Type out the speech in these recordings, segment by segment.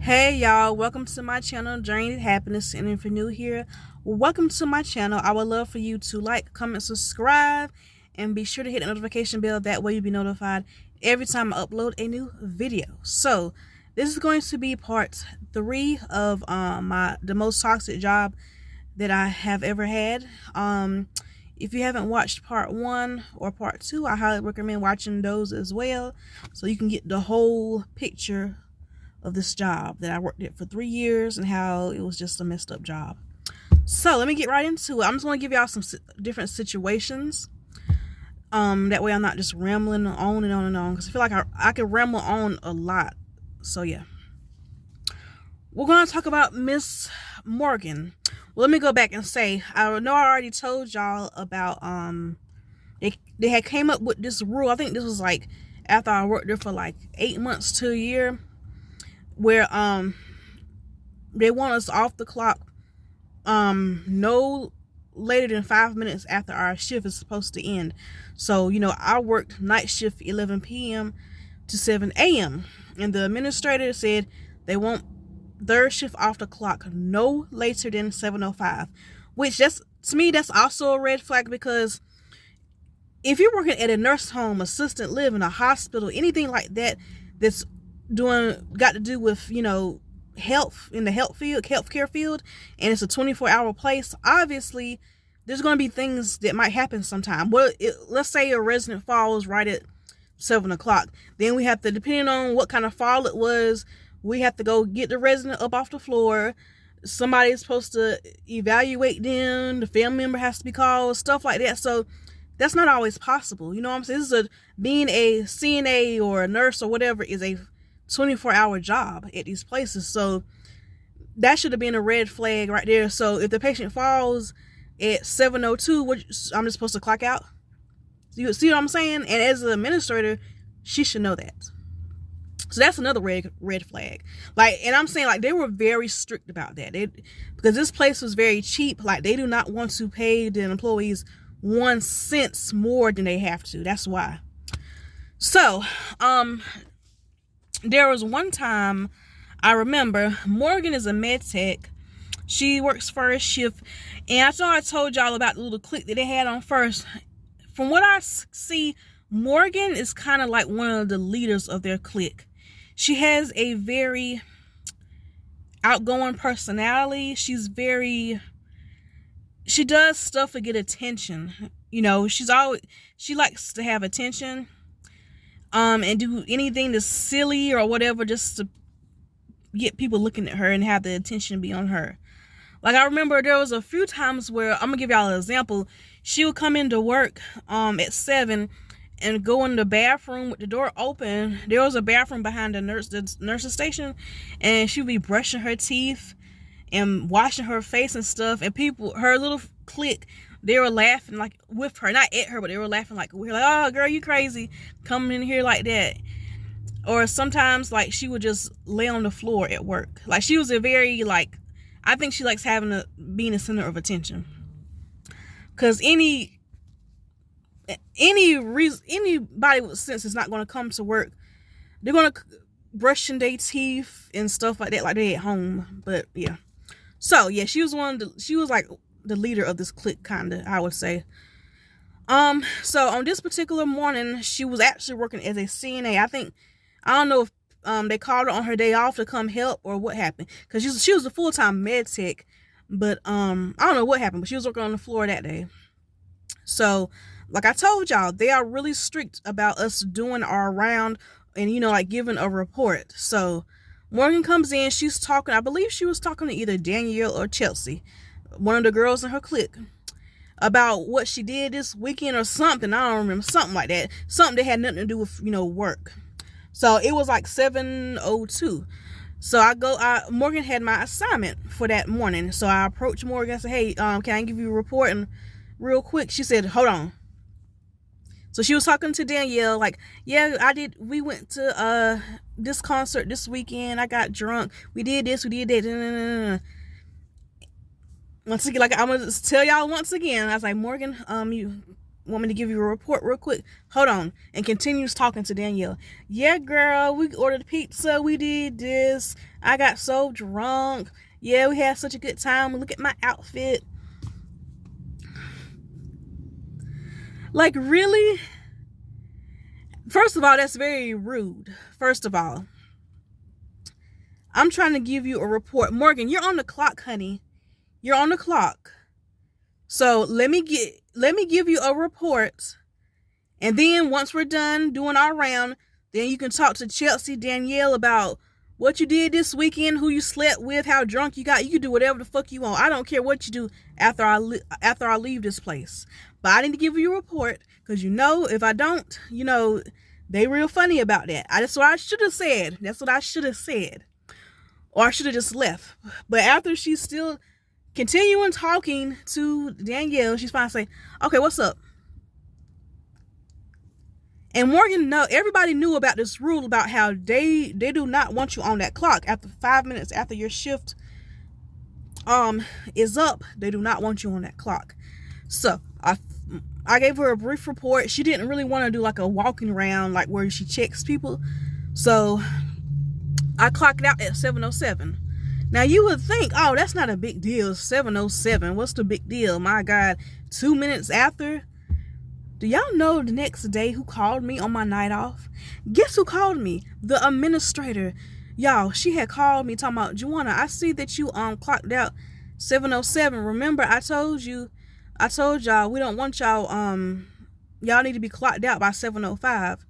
Hey y'all, welcome to my channel, Journey to Happiness. And if you're new here, welcome to my channel. I would love for you to like, comment, subscribe, and be sure to hit the notification bell. That way you'll be notified every time I upload a new video. So this is going to be part 3 of the most toxic job that I have ever had. If you haven't watched part 1 or part 2, I highly recommend watching those as well, so you can get the whole picture of this job that I worked at for 3 years and how it was just a messed up job. So let me get right into it. I'm just going to give y'all some different situations. That way I'm not just rambling on and on and on, because I feel like I can ramble on a lot. So yeah. We're going to talk about Miss Morgan. Well, let me go back and say, I know I already told y'all about, they had came up with this rule. I think this was like after I worked there for like 8 months to a year, where they want us off the clock no later than 5 minutes after our shift is supposed to end. So, you know, I worked night shift 11 p.m. to 7 a.m. and the administrator said they want their shift off the clock no later than 7:05, which to me that's also a red flag, because if you're working at a nurse home, assisted living, a hospital, anything like that that's got to do with, you know, health, in the healthcare field, and it's a 24-hour place, obviously there's going to be things that might happen sometime. Well, let's say a resident falls right at 7 o'clock, then we have to, depending on what kind of fall it was, we have to go get the resident up off the floor. Somebody is supposed to evaluate them, the family member has to be called, stuff like that. So that's not always possible, you know what I'm saying? Being a CNA or a nurse or whatever is a 24-hour job at these places. So that should have been a red flag right there. So if the patient falls at 7:02, I'm just supposed to clock out? You see what I'm saying? And as an administrator, she should know that. So that's another red flag. Like, and I'm saying, like, they were very strict about that. Because this place was very cheap. Like, they do not want to pay the employees 1 cent more than they have to. That's why. So, there was one time, I remember, Morgan is a med tech. She works first shift. And I thought I told y'all about the little clique that they had on first. From what I see, Morgan is kind of like one of the leaders of their clique. She has a very outgoing personality. She does stuff to get attention. You know, she likes to have attention. And do anything that's silly or whatever just to get people looking at her and have the attention be on her. Like, I remember there was a few times where, I'm gonna give y'all an example. She would come into work at 7 and go in the bathroom with the door open. There was a bathroom behind the nurse's station, and she would be brushing her teeth and washing her face and stuff, and people, her little clique, they were laughing like with her, not at her, but they were laughing like, we're like, oh girl, you crazy, coming in here like that. Or sometimes, like, she would just lay on the floor at work. Like, she was a very, like, I think she likes being the center of attention. Because anybody with sense is not going to come to work. They're going to brushing their teeth and stuff like that, like they at home. But yeah. So yeah, she was like the leader of this clique, kind of, I would say. So on this particular morning, she was actually working as a CNA. I don't know if they called her on her day off to come help or what happened, because she was a full-time med tech, but I don't know what happened, but she was working on the floor that day. So like I told y'all, they are really strict about us doing our round and, you know, like giving a report. So Morgan comes in, she's talking, I believe she was talking to either Danielle or Chelsea, one of the girls in her clique, about what she did this weekend or something. I don't remember, something like that. Something that had nothing to do with, you know, work. So it was like 7:02. So Morgan had my assignment for that morning. So I approached Morgan and said, hey, can I give you a report? And real quick, she said, hold on. So she was talking to Danielle, like, yeah, we went to this concert this weekend. I got drunk. We did this, we did that. Once again, like, I'm gonna tell y'all once again, I was like, Morgan, want me to give you a report real quick? Hold on. And continues talking to Danielle. Yeah, girl, we ordered pizza. We did this. I got so drunk. Yeah, we had such a good time. Look at my outfit. Like, really? First of all, that's very rude. First of all, I'm trying to give you a report. Morgan, you're on the clock, honey. You're on the clock. So let me give you a report. And then once we're done doing our round, then you can talk to Chelsea, Danielle about what you did this weekend, who you slept with, how drunk you got. You can do whatever the fuck you want. I don't care what you do after I leave this place. But I need to give you a report because if I don't, they real funny about that. That's what I should have said. That's what I should have said. Or I should have just left. But after she's still continuing talking to Danielle, she's finally saying, okay, what's up? And Morgan, everybody knew about this rule about how they do not want you on that clock after 5 minutes after your shift is up. They do not want you on that clock. So I gave her a brief report. She didn't really want to do like a walking around, like where she checks people. So I clocked out at 7:07. Now you would think, oh, that's not a big deal. 7:07. What's the big deal? My God, 2 minutes after. Do y'all know the next day who called me on my night off? Guess who called me? The administrator. Y'all, she had called me talking about, Juana, I see that you clocked out 7:07. Remember, I told y'all we don't want y'all y'all need to be clocked out by 7:05.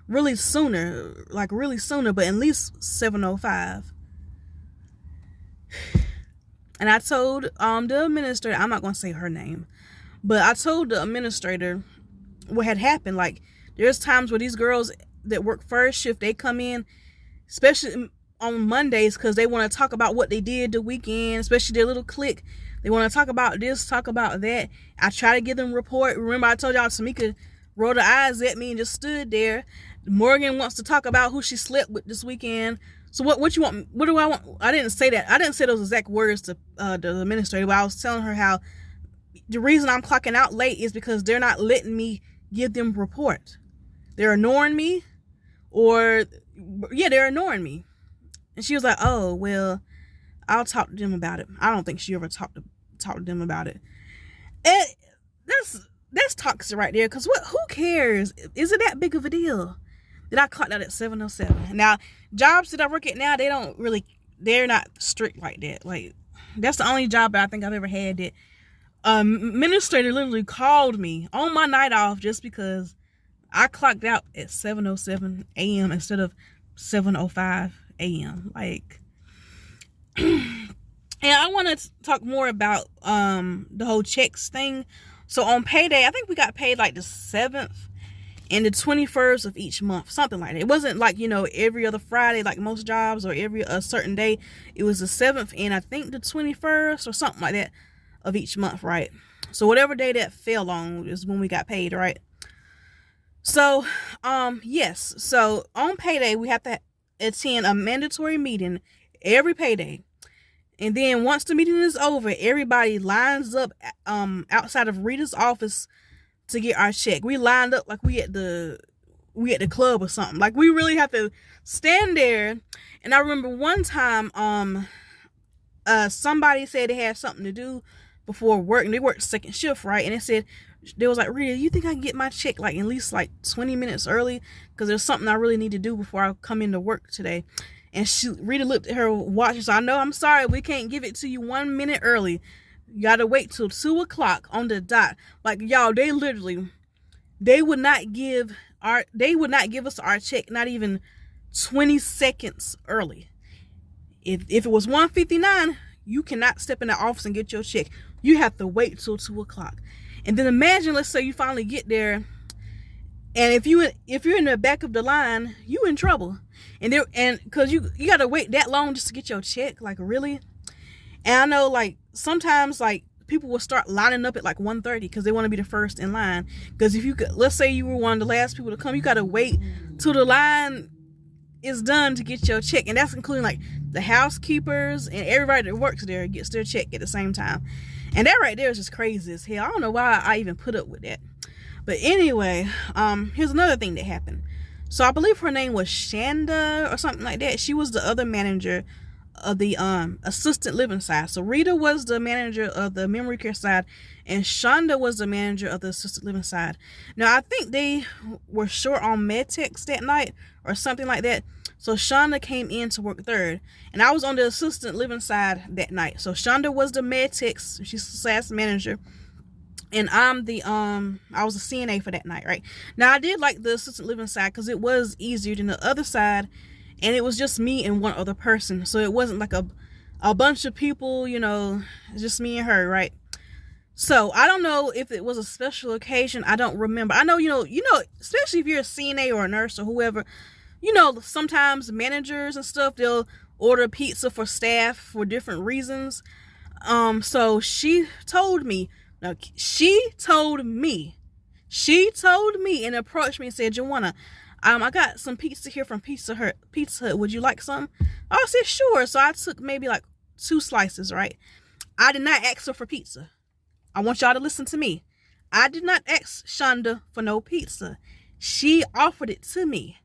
Really sooner, but at least 7:05. And I told the administrator, I'm not gonna say her name, but I told the administrator what had happened. Like, there's times where these girls that work first shift, they come in, especially on Mondays, because they want to talk about what they did the weekend, especially their little clique. They want to talk about this, talk about that. I try to give them a report. Remember, I told y'all Tamika rolled her eyes at me and just stood there. Morgan wants to talk about who she slept with this weekend. So what you want? What do I want? I didn't say that. I didn't say those exact words to the administrator, but I was telling her how the reason I'm clocking out late is because they're not letting me give them report. They're ignoring me, they're ignoring me. And she was like, oh, well, I'll talk to them about it. I don't think she ever talked to them about it. And that's toxic right there, because who cares? Is it that big of a deal that I clocked out at 7:07? Now, jobs that I work at now, they're not strict like that. Like, that's the only job I think I've ever had that administrator literally called me on my night off just because I clocked out at 7:07 a.m. instead of 7:05 a.m. Like, and I want to talk more about the whole checks thing. So on Payday, I think we got paid like the 7th and the 21st of each month, something like that. It wasn't like, every other Friday like most jobs, or every a certain day. It was the 7th and I think the 21st or something like that of each month, right? So whatever day that fell on is when we got paid, right? So yes, so on Payday we have to attend a mandatory meeting every payday. And then once the meeting is over, everybody lines up outside of Rita's office to get our check. We lined up like we at the club or something. Like, we really have to stand there. And I remember one time somebody said they had something to do before work, and they worked second shift, right? And they was like, Rita, you think I can get my check like at least like 20 minutes early? Because there's something I really need to do before I come into work today. And Rita looked at her watch and said, I know, I'm sorry, we can't give it to you 1 minute early. You gotta wait till 2 o'clock on the dot. Like, y'all, they would not give us our check not even 20 seconds early. If it was 1:59, you cannot step in the office and get your check. You have to wait till 2 o'clock. And then imagine, let's say you finally get there, and if you're in the back of the line, you in trouble. And because you gotta wait that long just to get your check. Like, really? And I know, like, sometimes like people will start lining up at like 1:30 because they want to be the first in line. Because if let's say you were one of the last people to come, you gotta wait till the line is done to get your check. And that's including like the housekeepers and everybody that works there gets their check at the same time. And that right there is just crazy as hell. I don't know why I even put up with that. But anyway, here's another thing that happened. So I believe her name was Shanda or something like that. She was the other manager of the assisted living side. So Rita was the manager of the memory care side, and Shonda was the manager of the assisted living side. Now I think they were short on med techs that night or something like that. So Shonda came in to work third, and I was on the assisted living side that night. So Shonda was the med techs, she's the SAS manager, and I'm the I was a CNA for that night, right? Now I did like the assisted living side because it was easier than the other side, and it was just me and one other person, so it wasn't like a bunch of people, you know, just me and her, right? So I don't know if it was a special occasion. I don't remember. I know, you know, especially if you're a CNA or a nurse or whoever, you know, sometimes managers and stuff, they'll order pizza for staff for different reasons. So she told me and approached me and said, Joanna, I got some pizza here from Pizza Hut. Would you like some? I said, sure. So I took maybe like 2 slices, right? I did not ask her for pizza. I want y'all to listen to me. I did not ask Shonda for no pizza. She offered it to me.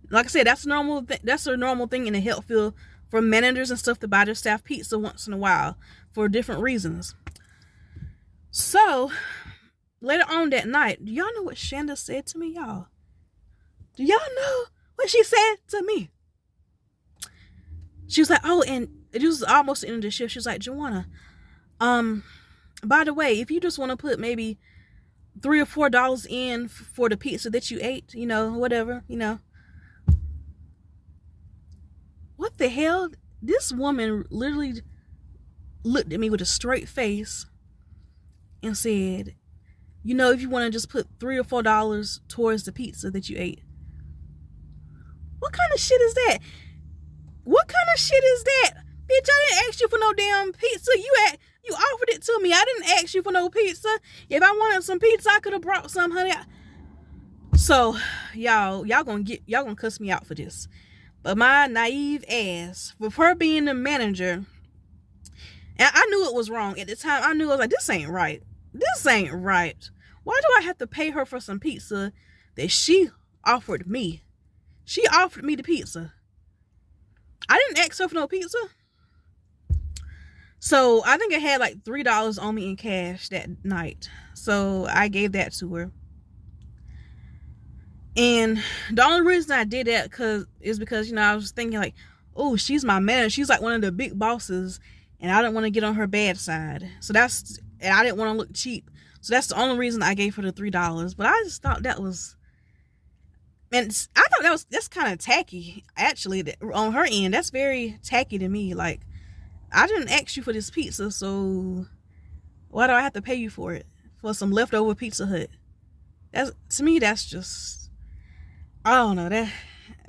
Like I said, that's a normal thing in the health field for managers and stuff to buy their staff pizza once in a while for different reasons. So later on that night, do y'all know what Shonda said to me, y'all? Do y'all know what she said to me? She was like, oh, and it was almost the end of the shift. She was like, Joanna, by the way, if you just want to put maybe $3 or $4 in for the pizza that you ate, you know, whatever, you know. What the hell? This woman literally looked at me with a straight face and said, you know, if you want to just put $3 or $4 towards the pizza that you ate. What kind of shit is that? What kind of shit is that? Bitch, I didn't ask you for no damn pizza. You offered it to me. I didn't ask you for no pizza. If I wanted some pizza, I could have brought some, honey. So, y'all gonna cuss me out for this. But my naive ass, with her being the manager, and I knew it was wrong. At the time, I knew, I was like, this ain't right. This ain't right. Why do I have to pay her for some pizza that she offered me? She offered me the pizza. I didn't ask her for no pizza. So I think I had like $3 on me in cash that night. So I gave that to her. And the only reason I did that is because, you know, I was thinking like, oh, she's my manager. She's like one of the big bosses. And I didn't want to get on her bad side. And I didn't want to look cheap. So that's the only reason I gave her the $3. But I just thought that was, and I thought that's kind of tacky, actually, on her end. That's very tacky to me. Like, I didn't ask you for this pizza, so why do I have to pay you for it? For some leftover Pizza Hut? To me, that's just, I don't know,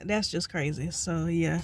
that's just crazy. So, yeah.